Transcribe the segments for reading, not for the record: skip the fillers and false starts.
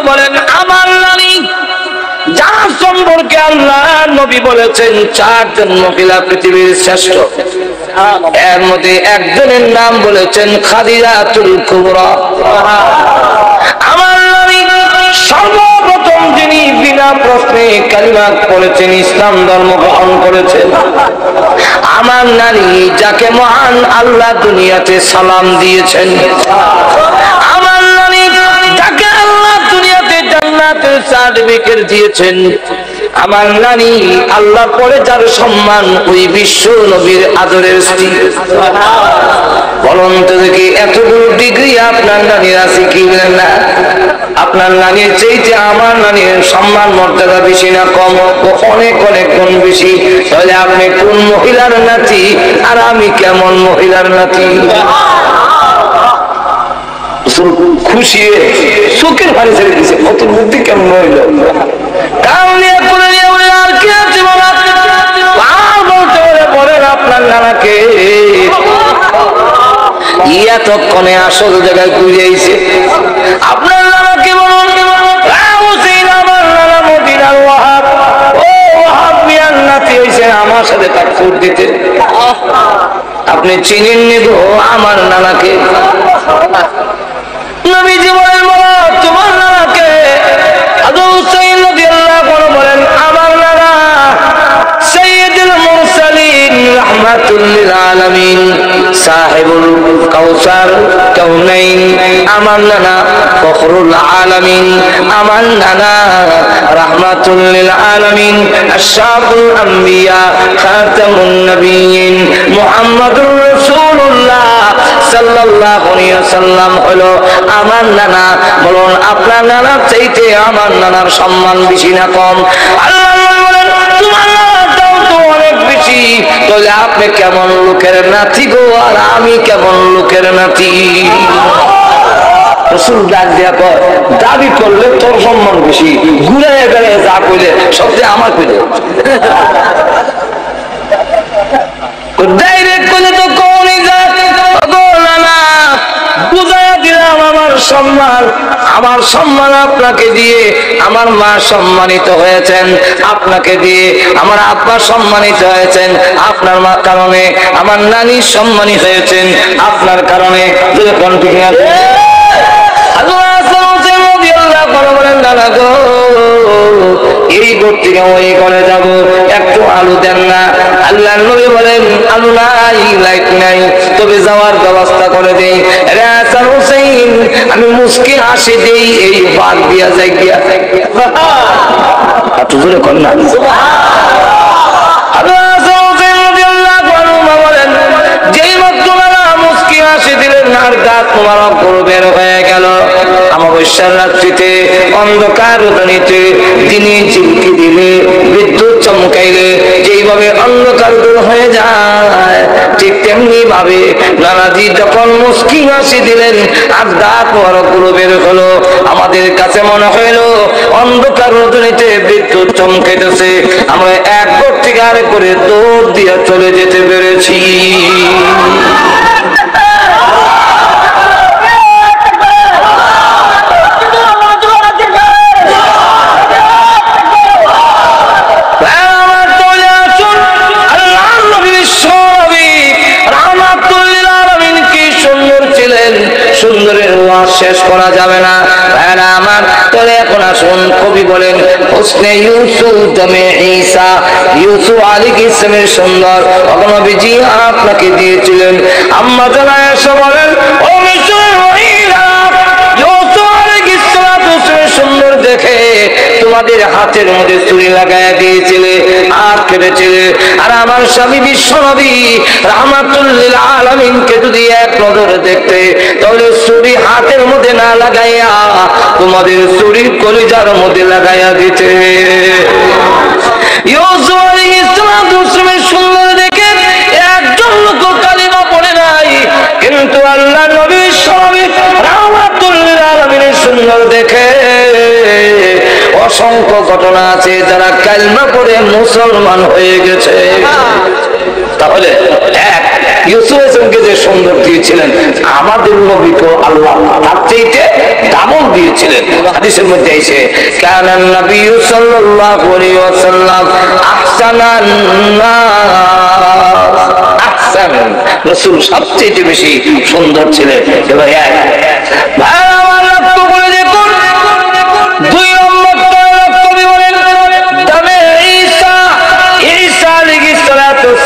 বলেন আমার নানি যার সম্পর্কে আল্লাহ নবী বলেছেন চারজন মহিলা পৃথিবীর শ্রেষ্ঠ, এর মধ্যে একজনের নাম বলেছেন খাদিজাতুল কুবরা। আমার নবী সর্বপ্রথম যিনি বিনা প্রশ্নে কালিমা পড়েছেন, ইসলাম ধর্ম গ্রহণ করেছেন, আমার নানি যাকে মহান আল্লাহ দুনিয়াতে সালাম দিয়েছেন, আমার নানি যাকে আল্লাহ দুনিয়াতে জান্নাতের সার্টিফিকেট দিয়েছেন, আমার নানি আল্লাহর পরে যার সম্মান ওই বিশ্ব নবীর আদরের স্ত্রী। বলুন তো দেখি এতগুলো ডিগ্রি আপনার নানির আছে কি না? আপনার নানির চাইতে আমার নানির সম্মান মর্যাদা বেশি না কম? অনেক অনেক গুণ বেশি। তাহলে আপনি কোন মহিলার নাতি আর আমি কেমন মহিলার নাতি? খুশি চোখের ভারী ছেড়ে দিছে, কত বুদ্ধি কেমন হইল। আপনার নানাকে এতক্ষণে আসল জায়গায় ঘুরিয়েছে। আপনার নানাকে বলুন আমার নানা মদিনার ওয়াহাব, ও ওয়াহাব মিয়ার নাতি হয়েছে, আমার সাথে তাকফুর দিতে। আপনি চিনেন নি গো আমার নানাকে? নবীজি বলেন তোমার নানাকে? আবু হুসাইন রাদিয়াল্লাহু আনহু বলেন আমার নানা সাইয়্যিদুল মুরসালিন রাহমাতুল লিল আলামিন সাহিবুল কাউসার কাউনাইন, আমার নানা ফখরুল আলামিন, আমার নানা রাহমাতুল লিল আলামিন আশরাফুল আম্বিয়া খাতামুন নবিয়্যিন মুহাম্মাদুর রাসূলুল্লাহ সাল্লাল্লাহু আলাইহি ওয়াসাল্লাম হলো আমার নানা। বলুন আপনার নানার চাইতে আমার নানার সম্মান বেশি না কম? আল্লাহ বলেন তোমার নানাটাও তো অনেক বেশি। তাহলে আপনি কেমন লোকের নাতি গো আর আমি কেমন লোকের নাতি? রাসূল ডাক দিয়া কয় দাবি করলে তোর সম্মান বেশি, ঘুরে গেলে যা কইলে সবচেয়ে আমার কইলে, ডাইরেক্ট কইলে তো কোনই যায় না। বুঝাইয়া দিলাম আমার সম্মান আপনাকে দিয়ে আমার মা সম্মানিত হয়েছেন, আপনাকে দিয়ে আমার আব্বা সম্মানিত হয়েছেন, আপনার মা কারণে আমার নানি সম্মানিত হয়েছেন আপনার কারণে। এই ঘর থেকে ওই ঘরে যাবো, একটু আলু দেন না। আল্লাহ নবী বলেন আলু নাই, লাইট নাই, তবে যাওয়ার ব্যবস্থা করে দেই। হাসান হুসাইন আমি মুস্কি হাসি দেই, এই বাদ দিয়া যাই গিয়া একটু জোরে কর না। যেই মাত্র মুস্কি হাসি দিলেন আর দাঁত মোবারক গরু বের হয়ে গেল। অমাবস্যার রাত্রিতে অন্ধকার রজনীতে দিনে ঝিলকি দিলে বিদ্যুৎ চমকাইলে যেইভাবে অন্ধকার দূর হয়ে যায়, ঠিক তেমনি ভাবে নানাজি যখন মুস্কি হাসি দিলেন আর দাঁত মোবারক গরু বের হলো, আমাদের কাছে মনে হইল অন্ধকার রজনীতে বিদ্যুৎ চমকাইতেছে, আমরা এক ঘর থেকে আরেক করে দৌড় দিয়ে চলে যেতে পেরেছি। সুন্দরের ওয়াজ শেষ করা যাবে না আমার। তবে এখন আসুন কবি বলেন হোসনে ইউসুফ দমে ঈসা, ইউসুফ আলাইহিস সালামের সুন্দর নবীজি আপনাকে দিয়েছিলেন। আম্মা জানা এসে বলেন ও মিশরের মহিলা, ইউসুফ আলাইহিস সালামের সুন্দর দেখে তোমাদের হাতের মধ্যে ছুরি লাগায়া দিয়েছিলে আর কেটেছিলে, আর আমার স্বামী বিশ্ব নবী রাহমাতুল লিল আলামিনকে যদি এক নজরে দেখতে তাহলে ছুরি হাতের মধ্যে না লাগাইয়া তোমাদের ছুরি কলিজার মধ্যে লাগাইয়া দিতে। ইউসুফ আলাইহিস সালামের সুন্দর দেখে একজন লোক কালিমা পড়ে নাই, কিন্তু আল্লাহ নবী রাহমাতুল লিল আলামিনের সুন্দর দেখে অসংখ্য ঘটনা আছে যারা কালিমা পড়ে মুসলমান হয়ে গেছে। তাহলে এক ইউসুফকে যে সুন্দর দিয়েছিলেন আমাদের নবীকে আল্লাহ তার চাইতে ডাবল দিয়েছিলেন। হাদিসের মধ্যে এসে কানান নবী সাল্লাল্লাহু আলাইহি ওয়াসাল্লাম আহসানান নাস, আহসান রাসূল সবচেয়ে বেশি সুন্দর ছিলেন। এবার লক্ষ্য করে দেখুন, 2 নম্বর কবি বলেন তবে ঈসা আলাইহিস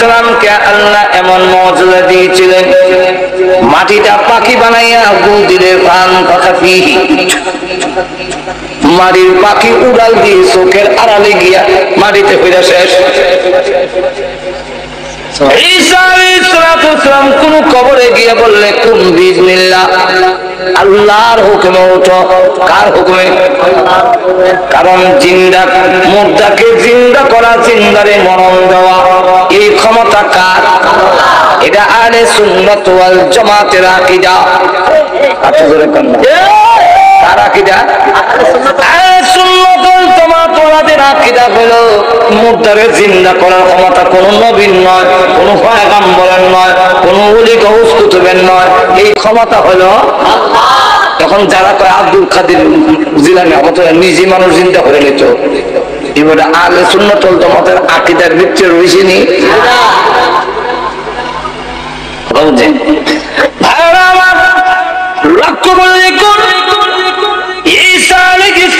সালামকে আল্লাহ এমন মর্যাদা দিয়েছিলেন, মাটিটা পাখি বানাইয়া গুল দিলে ফান কথা ফিহি, মাটির পাখি উড়াল দিয়ে চোখের আড়ালে গিয়া মাটিতে ফিরে শেষ। ঈসা আলাইহিস সালাম কোন কবরে গিয়ে বললে কুম বিসমিল্লাহ, আল্লাহর হুকুমে ওঠো। কার হুকুমে? কারণ জিন্দা মুর্দাকে জিন্দা করা, জিন্দারে মরণ দেওয়া, এই ক্ষমতা কার? এটা আহলে সুন্নাত ওয়াল জামাতের আকীদা। আচ্ছা জোরে কোন কার আকীদা? আহলে সুন্নাত ওয়াল জামাত ওয়ালাদের আকীদা হলো মুর্দারে জিন্দা করার ক্ষমতা কোনো নবীর নয়, কোনো পয়গম্বরের নয়, কোনো ওলি গাউস কুতুবের নয়, এই ক্ষমতা হলো আল্লাহ। তখন যারা কয় আব্দুল কাদের জিলানী নিজে মানুষ চিন্তা করে নিত, এবারে আহলে সুন্নাত ওয়াল জামাতের আকীদার ভিত্তি রয়েছে নি। লক্ষ্য করে দেখুন, ঈসা আলাইহিস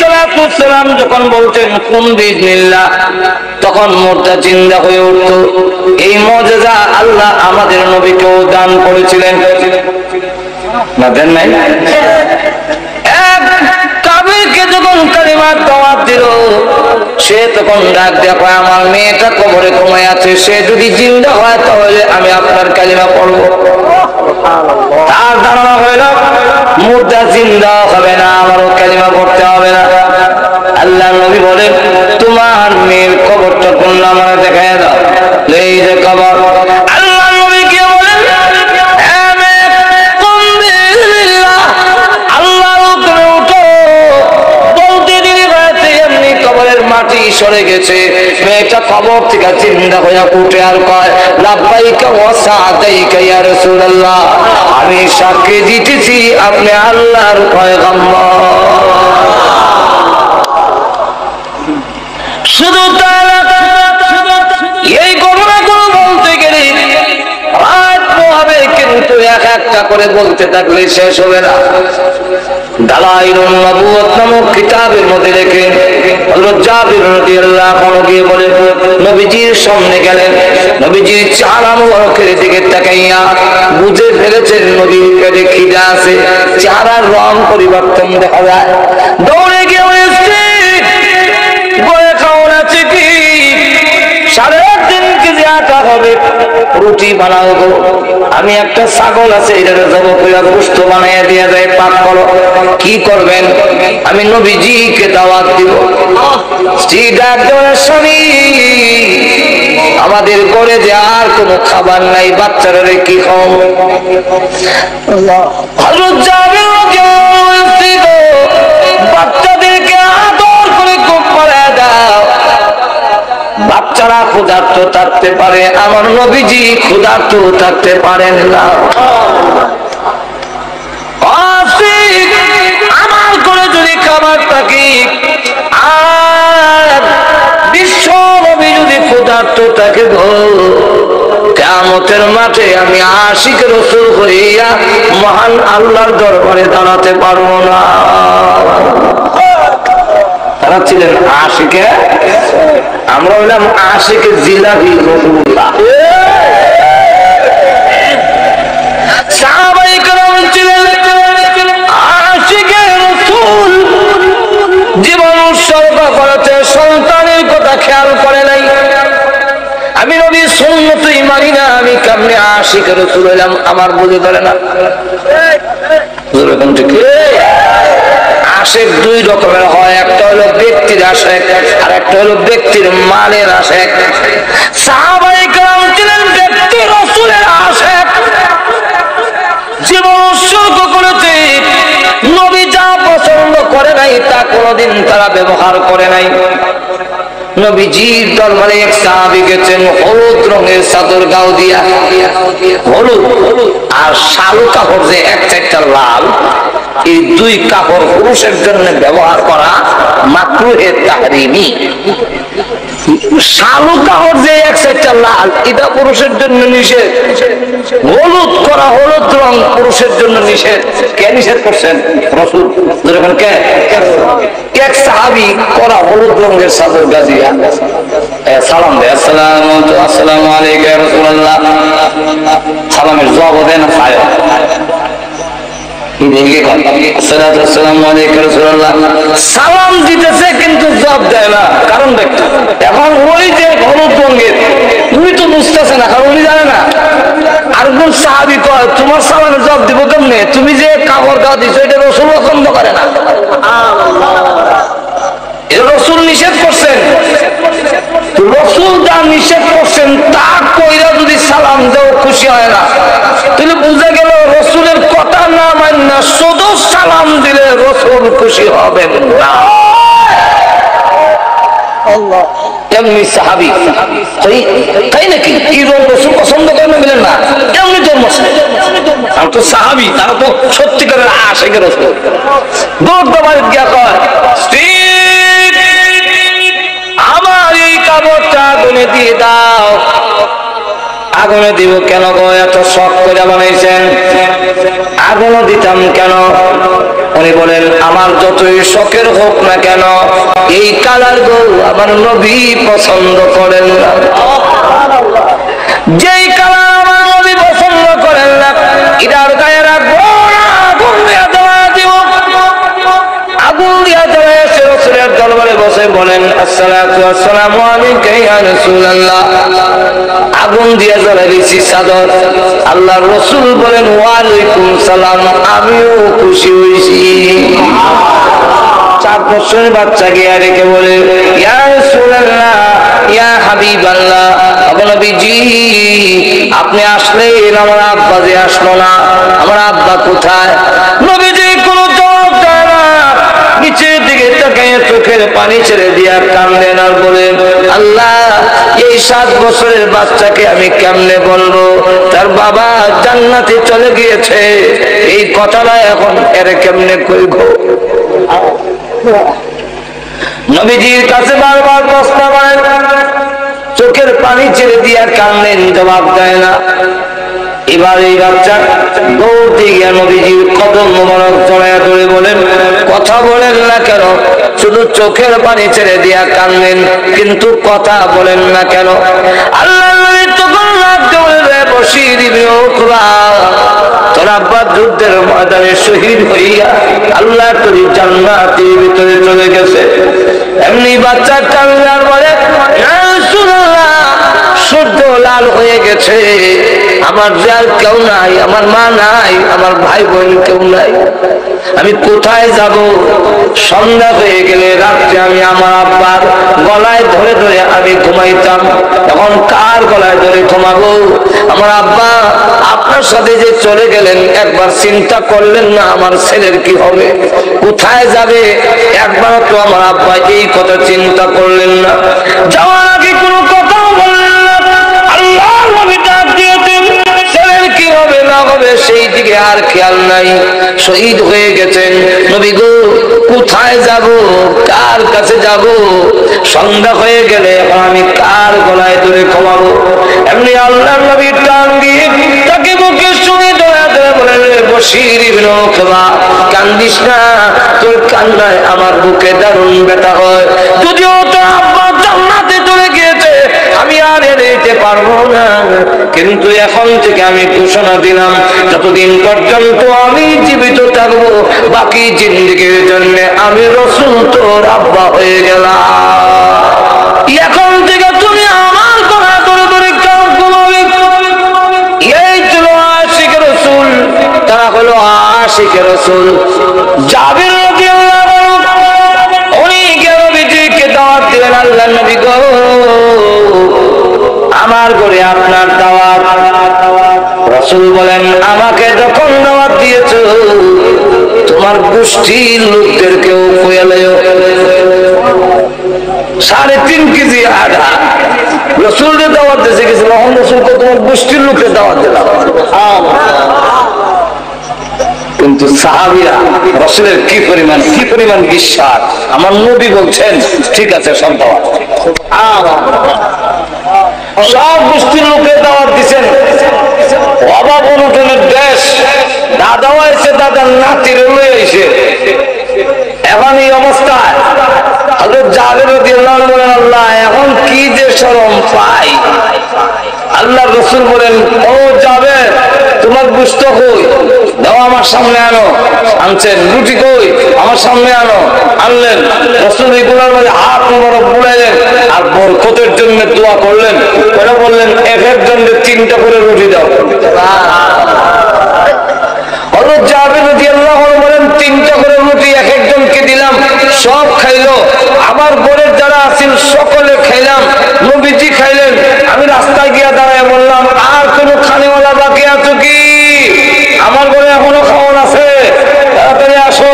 সালাম যখন বলতেন কুন বিসমিল্লাহ, তখন মুর্দা জিন্দা হয়ে উঠত। এই মুজিজা আল্লাহ আমাদের নবীকেও দান করেছিলেন না, দেন নাই? কাবিরকে যখন কালিমার দাওয়াত দিল, সে তখন ডাক দেখো আমার মেয়েটা কবরে ঘুমায় আছে, সে যদি জিন্দা হয় তাহলে আমি আপনার কালিমা পড়বো। তার ধারণা হইল মুর্দা জিন্দা হবে না, আমারও কালিমা পড়তে হবে না। আল্লাহ নবী বলেন তোমার মেয়ের কবরটা কোন নামে দেখায় দাও, এই যে কবর। আল্লাহ নবী কি বলেন? আল্লাহর উপরে উঠো। বলতে দিলি এমনি কবরের মাটি সরে গেছে, মেয়েটা কবর থেকে জিন্দা হয়ে উঠে আর কয় লাব্বাইকা ওয়া সাদাইকা ইয়া রাসূলুল্লাহ, আমি সাক্ষী দিতেছি আপনি আল্লাহর পয়গম্বর। শুধু তাই না, এই ঘটনাগুলো বলতে গেলে রাত হবে, কিন্তু এক একটা করে বলতে থাকলে শেষ হবে না। দালাইলুন নবুওয়াত নামক কিতাবের মধ্যে লেখে হযরত জাবির রাদিয়াল্লাহু আনহু গিয়ে বলে নবীজির সামনে গেলেন, নবীজির চেহারা মুবারকের দিকে তাকাইয়া বুঝে ফেলেছেন নবীর পেটে খিদা আছে, চেহারার রং পরিবর্তন দেখা যায়। দৌড়ে গিয়ে বলেছে বলে খাওয়ার আছে কি? 3.5 কেজি আটা হবে, রুটি বানাও গো। আমি একটা ছাগল আছে, এটাকে জবাই করে গোশত বানাইয়া দিয়ে যায়, পাক করো। কি করবেন? আমি নবীজিকে দাওয়াত দিব। স্বামী আমাদের ঘরে যে আর কোনো খাবার নাই, বাচ্চারা কি খাও? হযরত জাবির বাচ্চাদেরকে আদর করে খুব করে দাও। বাচ্চারা ক্ষুধার্ত থাকতে পারে, আমার নবীজি ক্ষুধার্ত থাকতে পারেন না। আমার ঘরে যদি খাবার থাকে আর বিশ্ব নবী যদি ক্ষুধার্ত থাকে, কিয়ামতের মাঠে আমি আশিক রাসূল হইয়া মহান আল্লাহর দরবারে দাঁড়াতে পারবো না। তারা ছিলেন আশিকে, আমরা হইলাম আশিকে জিলাপি রসুল্লাহ। সাহাবায়ে কেরাম ছিলেন আশিকে রাসূল, জীবন উৎসর্গ করেছে, সন্তানের কথা খেয়াল করে নাই। আমি নবীর সুন্নতই মানি না, আমি কেমনে আশিক রাসূল হইলাম? আমার বুঝে ধরে না। আশেক 2 রকমের হয়, একটা হলো ব্যক্তির আশেক আর একটা হলো ব্যক্তির মালের আশেক। সাহাবায়ে কেরাম ছিলেন ব্যক্তি রাসূলের আশেক, জীবন উৎসর্গ করেছে। নবী যা পছন্দ করে নাই তা কোনোদিন তারা ব্যবহার করে নাই। নবীজির দরবারে এক সাহাবী গেছেন, হলুদ রঙের চাদর গাও দিয়া, হলুদ আর শালু কাপড় যে 1-4টা লাল, এই 2 দুই কাপড় পুরুষের জন্য ব্যবহার করা মাকরুহে তাহরিমি। শালু কাপড় যে এক সাইডটা লাল, এটা পুরুষের জন্য নিষেধ। হলুদ করা, হলুদ রং পুরুষের জন্য নিষেধ। কে নিষেধ করছেন? রাসূল। যখন কে এক সাহাবী করা হলুদ রঙের চাদর গাজিয়া সালাম দেয়, আসসালামু আলাইকা ইয়া রাসূলুল্লাহ। সালামের জবাব দেন না পায়, সালাম দিতেছে কিন্তু জবাব দেয় না। কারণ দেখতে এখন ওই যে হলুদ রঙের, তুমি তো বুঝতেছে না, কারণ উনি জানে না। আরেকজন সাহাবী কয়, তোমার সালামের জবাব দিব কেমনে? তুমি যে কাপড় গাও দিচ্ছ, এটা রাসূল পছন্দ করে না। রাসূল নিষেধ করছেন। রাসূল যা নিষেধ করছেন তা কইরা যদি সালাম দাও খুশি হয় না, তাহলে বুঝা গেল রাসূলের কথা না মান্য শুধু সালাম দিলে রাসূল খুশি হবেন না। আল্লাহ এমনি সাহাবী তাই নাকি? কি রাসূল পছন্দ করেন না বলেন না, এমনি জন্ম আর তো সাহাবী, তারা তো সত্যিকারের আশিকের রাসূল। দৌড় দৌড় গিয়া কয়, আমার এই কাপড়টা আগুনে দিয়ে দাও। আগুনে দিব কেন গো? এত শখ করে বানাইছেন, আগুনে দিতাম কেন? উনি বলেন, আমার যতই শখের হোক না কেন, এই কালার গো আমার নবী পছন্দ করেন না। যেই কালার আমার নবী পছন্দ করেন না, এটার গায়ে রাখবো না, আগুন দিয়া দেওয়া দিব। আগুন দিয়া দেওয়া এসে রাসূলের দরবারে বসে বলেন, আসসালাতু ওয়াসসালামু আলাইকা ইয়া রাসূলুল্লাহ। আগুন দিয়ে জ্বালাই দিয়েছি চাদর। আল্লাহর রাসূল বলেন, ওয়ালাইকুম সালাম, আমিও খুশি হয়েছি। 4 বছরের বাচ্চা গিয়ে রেখে বলে, ইয়া রাসূলুল্লাহ, ইয়া হাবিবাল্লাহ, নবীজি আপনি আসলেন, আমার আব্বা যে আসলো না, আমার আব্বা কোথায়? নবীজি কোনো জবাব দেয় না, নিচের দিকে তাকিয়ে চোখের পানি ছেড়ে দিয়া কান্দেন আর বলেন, আল্লাহ এই 7 বছরের বাচ্চাকে আমি কেমনে বলবো তার বাবা জান্নাতে চলে গিয়েছে? এই কথাটা এখন এর কেমনে কইব? নবীজির কাছে বারবার প্রশ্ন করেন, চোখের পানি ছেড়ে দিয়া কান্দেন, জবাব দেয় না। এবার এই বাচ্চা দৌড়তে গিয়া নবীজির কদম মোবারক জড়াইয়া ধরে বলেন, কথা বলেন না কেন? শুধু চোখের পানি ছেড়ে দিয়া কান্দেন, কিন্তু কথা বলেন না কেন? আল্লাহ নবী তখন রাখতে বলবে, বশীর ইবনে উকবা, তোর আব্বা যুদ্ধের ময়দানে শহীদ হইয়া আল্লাহ তোর জান্নাতের ভিতরে চলে গেছে। এমনি বাচ্চা কান্নার বলে, সূর্য লাল হয়ে গেছে, আমার যে আর কেউ নাই, আমার মা নাই, আমার ভাই বোন কেউ নাই, আমি কোথায় যাব? সন্ধ্যা হয়ে গেলে রাত্রে আমি আমার আব্বার গলায় ধরে ধরে আমি ঘুমাইতাম, এখন কার গলায় ধরে ঘুমাবো? আমার আব্বা আপনার সাথে যে চলে গেলেন, একবার চিন্তা করলেন না আমার ছেলের কি হবে, কোথায় যাবে? একবার তো আমার আব্বা এই কথা চিন্তা করলেন না। যাওয়ার আগে কোনো কথা বললেন না। আল্লাহ নবী ডাক দিয়েছেন, ছেলের কি হবে না হবে সেই দিকে আর খেয়াল নাই, শহীদ হয়ে গেছেন। নবী গো কোথায় যাব, কার কাছে যাব? সন্ধ্যা হয়ে গেলে আমি কার গলায় ধরে ঘুমাবো? এমনি আল্লাহ নবী টান দিয়ে তাকে বুকে শুনে দয়া করে বলেন, বশীর ইবনে উকবা, কান্দিস না, তোর কান্নায় আমার বুকে দারুণ ব্যথা হয়। যদিও তোর আব্বা জান্নাতে চলে গিয়েছে, আমি আর এড়াইতে পারবো না, কিন্তু এখন থেকে আমি ঘোষণা দিলাম, যতদিন পর্যন্ত আমি জীবিত থাকবো, বাকি জিন্দেগির জন্য আমি রাসূল তোর আব্বা হয়ে গেলাম। এখন থেকে তুমি আমার কথা ধরে ধরে কাম করবে। এই ছিল আশিকের রাসূল, তারা হলো আশিকের রাসূল। জাবির রাদিয়াল্লাহু আনহু উনি নবীজিকে দাওয়াত দিলেন, আল্লাহ নবী গো আমার ঘরে আপনার দাওয়াত। রাসূল বলেন, আমাকে যখন দাওয়াত দিয়েছো তোমার গোষ্ঠীর লোকদেরকেও কইয়ালেও। 3.5 কেজি আটা রাসূলকে দাওয়াত দিয়েছে, কিছু রহমান রাসূলকে তোমার গোষ্ঠীর লোককে দাওয়াত দিলাম। কিন্তু সাহাবীরা রাসূলের কি পরিমাণ বিশ্বাস, আমার নবী বলছেন ঠিক আছে সব দাওয়াত। সব গোষ্ঠীর লোকে দাওয়াত দিচ্ছেন, অভাব অনটনের দেশ, দাদাও আইছে, দাদার নাতির লয়ে আইছে। এখন এই অবস্থায় হযরত জাবের রাদিয়াল্লাহু আনহু বলেন, আল্লাহ এখন কি যে শরম পাই। আল্লাহ রাসূল বলেন, ও জাবের তোমার গোশত কই, দাও আমার সামনে আনো। আনছেন। রুটি কই, আমার সামনে আনো। আনলেন। রাসূল এগুলোর মধ্যে হাত মোবারক বুলাইলেন আর বরকতের জন্য দোয়া করলেন। ওরা বললেন এক একজনকে 3টা করে রুটি দাও। হযরত জাবের রাদিয়াল্লাহু আনহু বলেন 3টা করে রুটি এক একজনকে দিলাম, সব খাইলো। আমার ঘরের যারা আছেন সকলে খাইলাম, নবীজি খাইলেন। আমি রাস্তায় গিয়া দাঁড়ায় বললাম, আর কোন খানেওয়ালা বাকি আছো কি? আমার ঘরে এখনো খাওয়ান আছে, তাড়াতাড়ি আসো।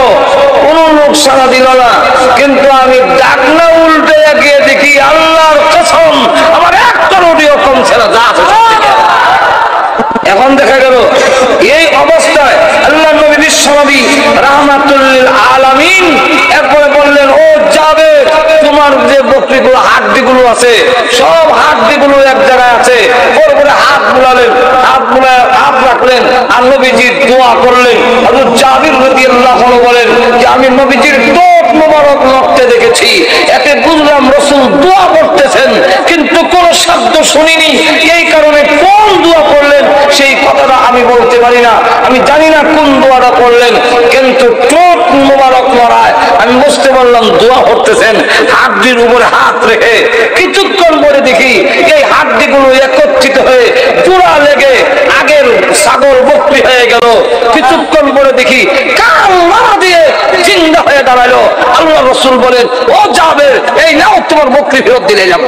কোন লোক সাড়া দিল না। কিন্তু আমি ডাকনা উল্টে গিয়ে দেখি আল্লাহর কসম আমার একটা রুটিও কমছে না, যা আছে সব থেকে। এখন দেখা গেল এই অবস্থায় আল্লাহ নবী বিশ্বনবী রাহমাতুল লিল আলামিন এরপরে বললেন, ও যাবে তোমার যে বকরিগুলো হাড্ডিগুলো আছে সব হাড্ডিগুলো এক জায়গায় আছে। ওর উপরে হাত বুলালেন, হাত রাখলেন আর নবীজি দোয়া করলেন। হযরত জাবির রাদিয়াল্লাহু আনহু বলেন যে আমি নবীজির ঠোঁট মোবারক নড়তে দেখেছি, এতে বুঝলাম রাসূল দোয়া করতেছেন, কিন্তু কোন শব্দ শুনিনি। এই কারণে কোন দোয়া করলেন সেই কথাটা আমি বলতে পারি না। আমি জানি না কোন দোয়াটা করলেন, কিন্তু ঠোঁট মোবারক নড়ায় আমি বুঝতে পারলাম দোয়া করতেছেন। হাড্ডির উপরে হাত রেখে কিছুক্ষণ পরে দেখি এই হাড্ডিগুলো একত্রিত হয়ে জোড়া লেগে আগের ছাগল বকরি হয়ে গেল। কিছুক্ষণ পরে দেখি কান মারা দিয়ে জিন্দা হয়ে দাঁড়ালো। আল্লাহ রাসূল বলেন, ও জাবের এই নাও তোমার বকরি ফেরত দিলে যাবো।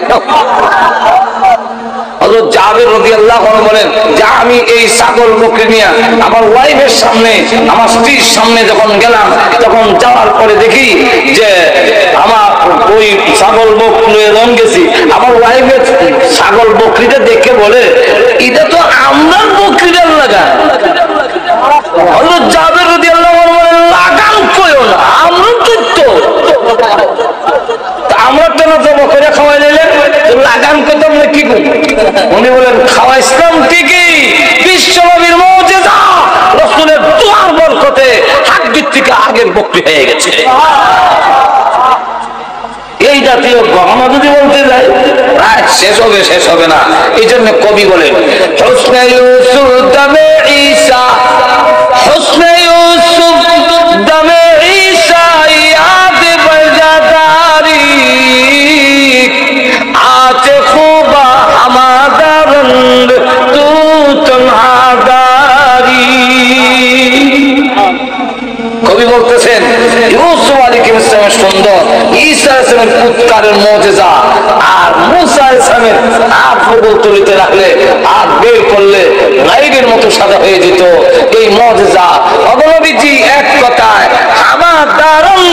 হযরত জাবের রাদিয়াল্লাহু আনহু বলেন যে আমি এই ছাগল বকরি নিয়ে আমার ওয়াইফের সামনে, আমার স্ত্রীর সামনে যখন গেলাম, তখন যাওয়ার পরে দেখি যে আমার ওই ছাগল বকরি রং গেছি। আমার ওয়াইফের ছাগল বকরিটা দেখে বলে, এটা তো আমরা বকরিদের লাগা। হযরত জাবের রাদিয়াল্লাহু আনহু বলেন, লাগান কইও না, আমরা তো আমরা কেন জব করে খাওয়াই নিলেন, লাগান করতাম না কি করি? উনি বলেন, খাওয়াইছিলাম ঠিকই, বিশ্বনবীর মুজিজা, রাসূলের দোয়ার বরকতে হাড্ডির থেকে আগের বকরি হয়ে গেছে। এই জাতীয় গহনা যদি বলতে যাই প্রায় শেষ হবে না। এই জন্য কবি বলেন, হুসনে ইউসুফ দামে ঈসা, হুসনে ইউসুফ দামে ঈসা ইয়াদ বজাদারি, আতে খুবা হামাদা রঙ্গ তু তনহাদারি। কবি বলতেছেন ইউসুফ আলাইহিস সালামের সুন্দর, ঈসা আলাইহিস সালামের পুত্রের মুজিজা, আর মুসা আলাইহিস সালামের হাত বদল তুলিতে রাখলে হাত বের করলে লাইটের মতো সাদা হয়ে যেত। এই মুজিজা নবীজি এক কথায় হামাদারুন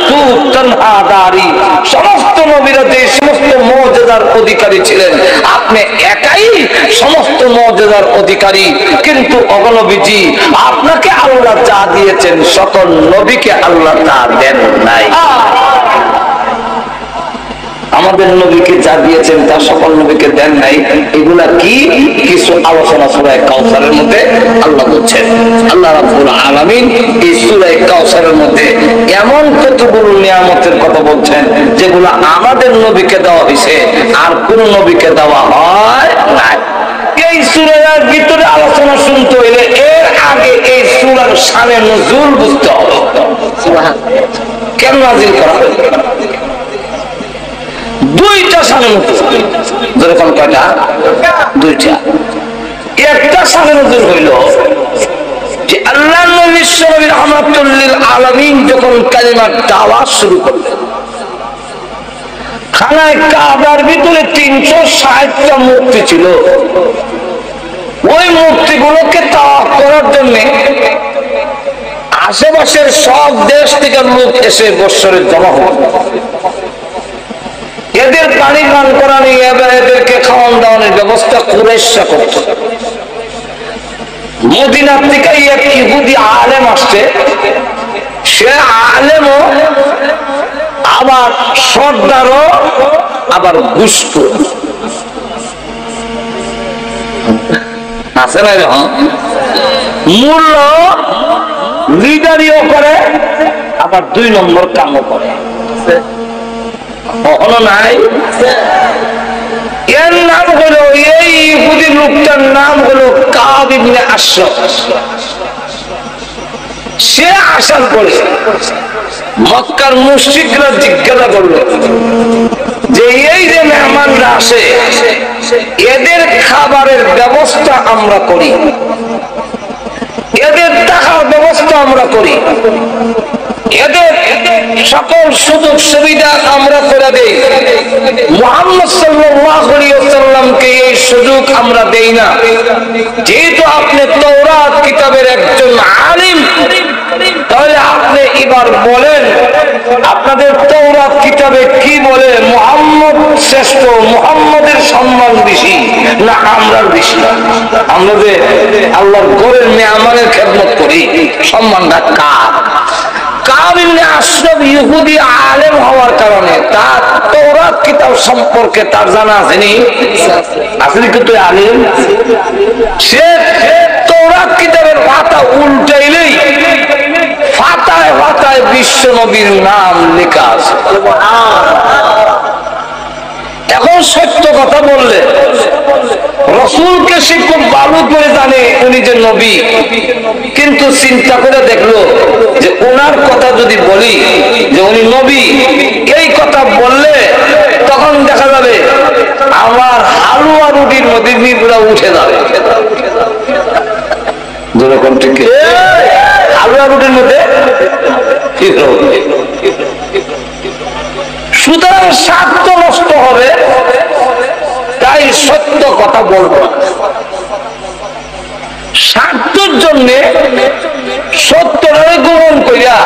তু তনহাদারি, সমস্ত নবীরা যে সমস্ত মুজিজার অধিকারী ছিলেন, আপনি একাই সমস্ত মুজিজার অধিকারী। কিন্তু নবীজি আপনাকে আল্লাহ যা দিয়েছেন সকল নবীকে আল্লাহ তা দেন নাই। আমাদের নবীকে যা দিয়েছেন তা সকল নবীকে দেন নাই। এগুলা কি কিছু আলোচনা সূরা কাউসারের মধ্যে আল্লাহ বলছেন। আল্লাহ রাব্বুল আলামিন এই সূরা কাউসারের মধ্যে এমন কতগুলো নিয়ামতের কথা বলছেন যেগুলো আমাদের নবীকে দেওয়া হয়েছে আর কোন নবীকে দেওয়া হয় নাই। এই সূরার ভিতরে আলোচনা শুনতে হইলে এর আগে এই সূরার শানে নুজুল বুঝতে হবে। সুবহানাল্লাহ। কেন নাযিল করা হলো? দুইটা শানে নুজুল। যেরকম কয়টা? দুইটা। একটা শানে নুজুল হইল যে আল্লাহ নবী বিশ্বনবী রাহমাতুল লিল আলামিন যখন কালিমার দাওয়াত শুরু করলেন, খানায় কাবার ভিতরে 360টা মূর্তি ছিল। ওই মূর্তিগুলোকে তাওয়াফ করার জন্য আশেপাশের সব দেশ থেকে লোক এসে বৎসরে জমা হতো। এদের পানি পান করানি, এদেরকে খাওয়ান দাওয়ানোর ব্যবস্থা কুরাইশরা করত। মদিনার থেকে এক ইহুদি আলেম আসছে, সে আলেমও আবার সর্দারও আবার দুষ্ট আছে না, মূল্য লিডারিও করে আবার 2 নম্বর কামও করে, কখনো নাই। এর নাম হলো, এই ইহুদি লোকটার নাম হলো কাব ইবনে আশরাফ। সে আসার পরে মক্কার মুশরিকরা জিজ্ঞাসা করলো যে এই যে মেহমানরা আসে এদের খাবারের ব্যবস্থা আমরা করি, এদের টাকার ব্যবস্থা আমরা করি, এদের সকল সুযোগ সুবিধা আমরা করে দেই, মুহাম্মদ সাল্লাল্লাহু আলাইহি ওয়াসাল্লামকে এই সুযোগ আমরা দেই না। যেহেতু আপনি তাওরাত কিতাবের একজন আলিম, তাহলে আপনি এবার বলেন আপনাদের তাওরাত কিতাবে কি বলে, মুহাম্মদ শ্রেষ্ঠ, মুহাম্মদের সম্মান বেশি না আমরার বেশি? আমরা যে আল্লাহর ঘরের মেহমানের খেদমত করি, সম্মানটা কার? কাব ইবনে আশরাফ ইহুদি আলেম হওয়ার কারণে তার তাওরাত কিতাব সম্পর্কে তার জানা আছে, আসলে কিন্তু আলেম। সে তাওরাত কিতাবের পাতা উল্টাইলেই পাতায় পাতায় বিশ্ব নবীর নাম লেখা আছে। এখন সত্য কথা বললে রাসূলকে সে খুব ভালো করে জানে উনি যে নবী, কিন্তু চিন্তা করে দেখলো যে ওনার কথা যদি বলি যে উনি নবী, এই কথা বললে তখন দেখা যাবে আমার হালুয়া রুটির মধ্যে নিবুড়া উঠে যাবে। যেরকম ঠিক হালুয়া রুটির মধ্যে সুতরাং স্বার্থ নষ্ট হবে, তাই সত্য কথা বলবো। স্বার্থের জন্য সত্যটাকে গ্রহণ করিয়া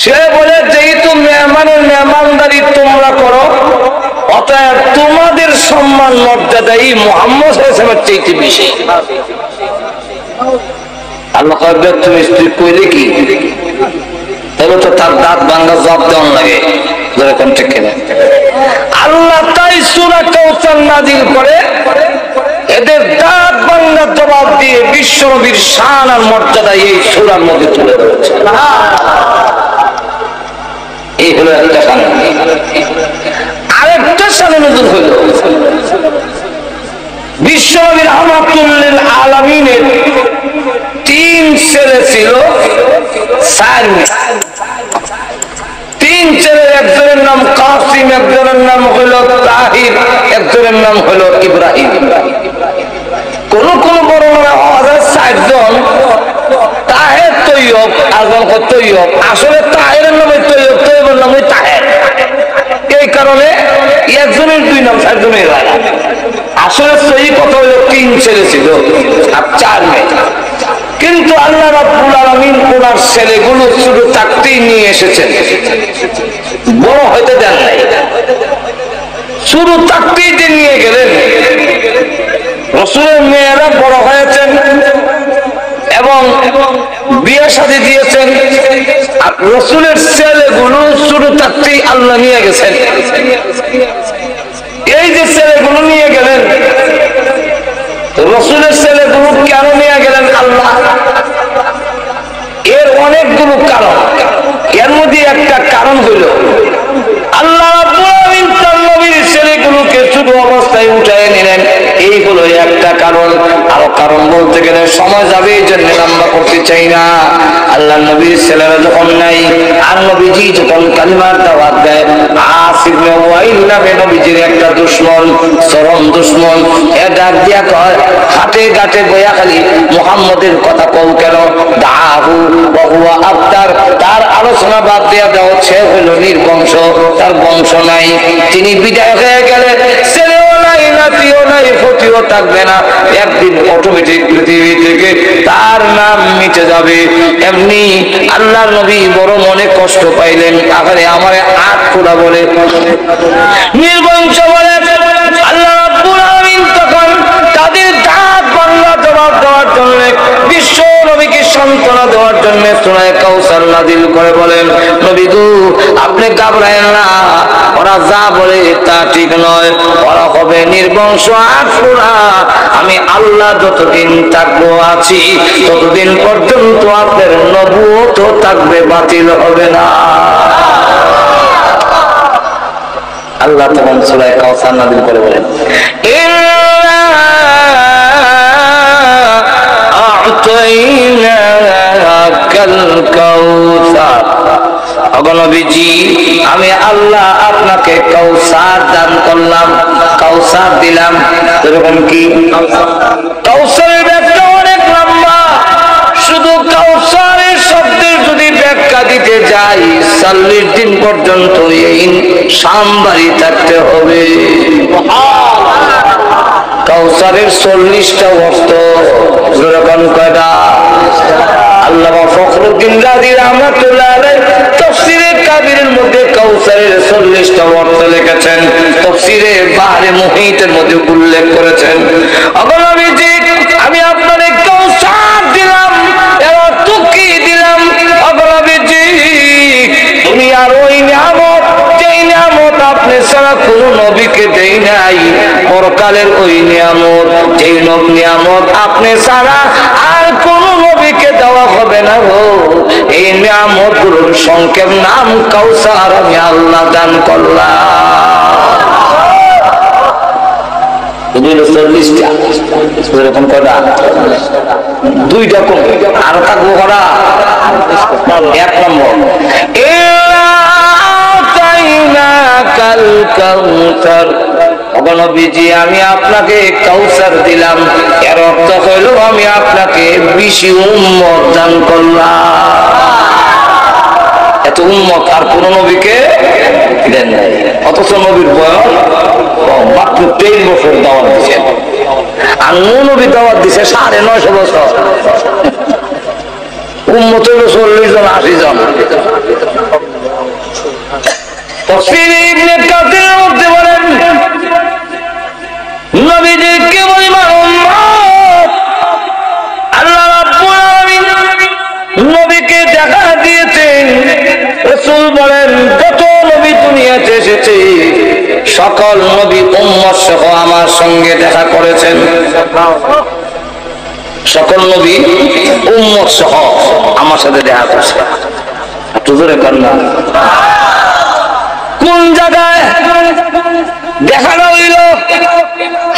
সে বলে যেহেতু মেহমানের মেহমানদারি তোমরা করো, অতএব তোমাদের সম্মান মর্যাদাই মুহাম্মদ সাল্লাল্লাহু আলাইহি ওয়াসাল্লামের চাইতে বেশি। আল্লাহ কইবে তুমি স্ত্রী কইলে কি, তাহলে তো তার দাঁত ভাঙা জবাব দেওয়ার লাগে। যেরকম ঠিক কিনা? আল্লাহ তাই সূরা কাউসার নাযিল করে এদের দাঁত ভাঙা জবাব দিয়ে বিশ্ব নবীর শান আর মর্যাদা এই সূরার মধ্যে তুলে ধরেছে। এই হলো একটা শান। আরেকটা শানে নজর হইল বিশ্ব নবীর রাহমাতুল লিল আলামিনের 3 ছেলে ছিল, 4 মেয়ে। 3 ছেলে, একজনের নাম কাসিম, একজনের নাম হলো তাহির, একজনের নাম হলো ইব্রাহিম। কোন কোন বর্ণনা হওয়া যায় 4 জন। তাহের তৈয়ব, আরজন তৈয়ব, আসলে তাহেরের নামে তৈয়ব, তৈয়বের নামে তাহের। এই কারণে একজনের 2 নাম, 4 জনের হয়। আসলে সেই কথা হলো 3 ছেলে ছিল আর 4 মেয়ে। কিন্তু আল্লাহ রাব্বুল আলামিন ওনার ছেলেগুলো শুধু থাকতেই নিয়ে এসেছেন, বড় হইতে দেন নাই, শুধু থাকতেই নিয়ে গেলেন। রাসূলের মেয়েরা বড় হয়েছেন এবং বিয়ে শাদী দিয়েছেন, আর রাসূলের ছেলেগুলো শুধু থাকতেই আল্লাহ নিয়ে গেছেন। এই যে ছেলেগুলো নিয়ে গেলেন, রাসূলের ছেলেগুলো কেন নিয়ে গেলেন আল্লাহ? এর অনেকগুলো কারণ। এর মধ্যে একটা কারণ হইল আল্লাহ রাব্বুল আলামিন তার নবীর ছেলেগুলোকে শুধু অবস্থায় উঠায় নিলেন, এই হলো একটা কারণ। আরো কারণ বলতে গেলে সময় যাবে, এই জন্য লম্বা করতে চাই না। আল্লাহ নবীর ছেলেরা যখন নাই, আর নবীজি যখন কালিমার দাওয়াত দেয়, আস ইবনে ওয়াইল নামে নবীজির একটা দুশমন, চরম দুশমন, এ ডাক দিয়া কয় হাটে ঘাটে বয়া খালি মুহাম্মদের কথা কও কেন? দাহু ওয়া হুয়া আবতার, তার আলোচনা বাদ দিয়া দাও, সে হইল নির্বংশ, তার বংশ নাই, তিনি বিদায় হয়ে গেলে ছেলেও নাই, নাতিও নাই, ফতিও থাকবে না, একদিন অটোমেটিক পৃথিবী থেকে তার নাম মিটে যাবে। এমনি আল্লাহর নবী বড় মনে কষ্ট পাইলেন, আরে আমারে আট খোলা বলে, নির্বংশ বলে। আল্লাহ রাব্বুল আলামিন তখন তাদের দাঁত বাংলা জবাব দেওয়ার জন্য নবীকে সান্ত্বনা দেওয়ার জন্য সূরা কাউসার নাযিল করে বলেন, নবী গো আপনি ঘাবড়ায়েন না, ওরা যা বলে তা ঠিক নয়, ওরা হবে নির্বংশ আখুরা। আমি আল্লাহ যতদিন থাকবো আছি ততদিন পর্যন্ত আপনার নবুয়ত থাকবে, বাতিল হবে না। আল্লাহ তখন সূরা কাউসার নাযিল করে বলেন, নবীজি আমি আল্লাহ আপনাকে কাউসার দান করলাম, কাউসার দিলাম। এরকম কি কাউসারের ব্যাখ্যা অনেক লম্বা, শুধু কাউসারের শব্দের যদি ব্যাখ্যা দিতে যাই 40 দিন পর্যন্ত এই সামবাড়ি থাকতে হবে। কাউসারের 40টা অর্থ, যেরকম কয়টা? আল্লামা ফখরুদ্দিন রাজি রাহমাতুল্লাহ আলাইহি তাফসীরে কাবীরের মধ্যে কাউসারের 40টা অর্থ লিখেছেন, তাফসীরে বাহরে মুহিতের মধ্যে উল্লেখ করেছেন। নবীজি আমি আপনাকে কাউসার দিলাম, এর অর্থ কি দিলাম? নবীজি দুনিয়ার ওই নিয়ামত, যেই নিয়ামত আপনি ছাড়া কোনো নবীকে দেই নাই, পরকালের ওই নিয়ামত, যেই নিয়ামত আপনি ছাড়া আর কোনো নবীকে দেওয়া হবে না গো, এই নিয়ামতগুলোর সংক্ষেপ নাম কাউসার আমি আল্লাহ দান করলাম। 40টা, এরকম কটা? 2টা কম, আরো থাকবো কটা? 1 নম্বর নবীজি আমি আপনাকে কাউসার দিলাম, এর অর্থ হইল আমি আপনাকে বেশি উম্মত দান করলাম। এত উম্মত আর কোন নবীকে দেন নাই, অথচ নবীর বয়স মাত্র 23 বছর দাওয়াত দিচ্ছেন, আর নবী দাওয়াত দিচ্ছে 950 বছর। উম্মত হইল 40 জন 80 জন। তাফসীরে ইবনে কাসিরের মধ্যে বলেন নবীজি কেবল উম্মত, আল্লাহ রাব্বুল আলামিন নবীকে দেখা দিয়েছেন। রাসূল বলেন যত নবী দুনিয়াতে এসেছে সকল নবী উম্মত সহ আমার সঙ্গে দেখা করেছেন। সকল নবী উম্মত সহ আমার সাথে দেখা করেছে। একটু জোরে কন্যা কোন জায়গায় দেখানো হইল?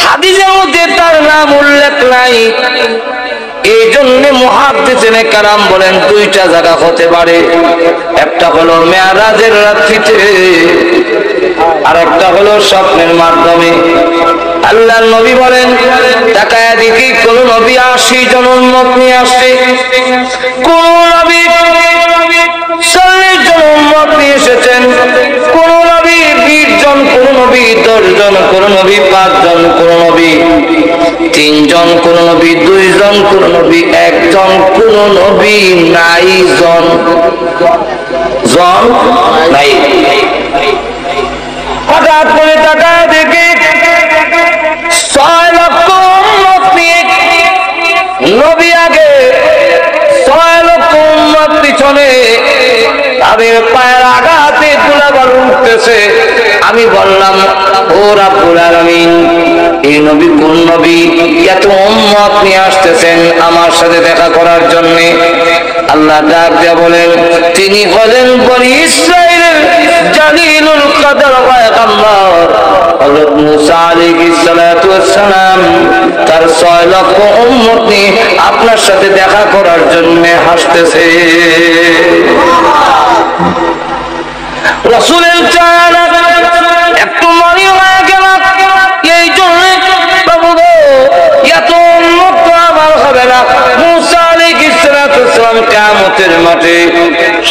হাদিসের মধ্যে তার নাম উল্লেখ নাই। এই জন্য মুহাদ্দিসিনে কেরাম বলেন 2টা জায়গা হতে পারে, একটা হলো মেরাজের রাত্রিতে, আর একটা হলো স্বপ্নের মাধ্যমে। আল্লাহর নবী বলেন তাকায়া দেখি কোন নবী 80 জন উম্মত নিয়ে আসছে, কোন নবী 40 জন উম্মত নিয়ে এসেছেন, কোন নবী 20 জন, কোন নবী 10 জন, কোন নবী 5 জন, কোন নবী 3 জন, কোন নবী 2 জন, কোন নবী 1 জন, কোন নবী নাই জন নাই। হঠাৎ করে টাকা দেখে 6 লক্ষ উম্মত নিয়ে নবী আগে, 6 লক্ষ উম্মত পিছনে, তাদের পায়ের আঘাতে গোলাবারুদ উঠতেছে। আমি বললাম ও রাব্বুল আলামিন এই নবী কোন নবী? এত উম্মত নিয়ে আসতেছেন আমার সাথে দেখা করার জন্য। আল্লাহ ডাক দিয়ে বলেন তিনি হলেন বনি ইসরাইলের জালিলুল কদর পয়গম্বর হযরত মুসা আলাইহিস সালাতু ওয়াস সালাম। তার 6 লক্ষ উম্মত নিয়ে আপনার সাথে দেখা করার জন্য আসতেছে। রাসূলের চারা একটু মনে হয়ে গেল, এই জন্য বাবু গো এত উম্মত আমার হবে না। মুসা আলাইহিস সালাতু ওয়াস সালাম কিয়ামতের মাঠে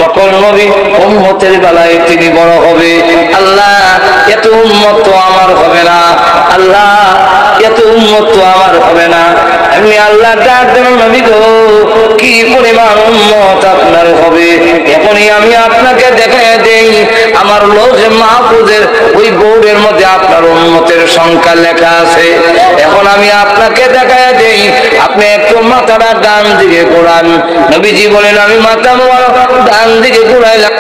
সকল নবী উম্মতের বেলায় তিনি বড় হবে। আল্লাহ এত উম্মত তো আমার হবে না, আল্লাহ এত উম্মত তো আমার হবে না। এমনি আল্লাহ ডাক দেন, নবী গো কি পরিমাণ উম্মত আপনার হবে, এখনই আমি আপনাকে দেখায় দেই আমার লৌহে মাহফুজের ওই বোর্ডের মধ্যে আপনার উম্মতের সংখ্যা লেখা আছে। এখন আমি আপনাকে দেখায় দেই, আপনি একটু মাথাটা ডান দিকে ঘোরান। নবীজি বলেন আমি মাথা ডান দিকে ঘুরাইলাম।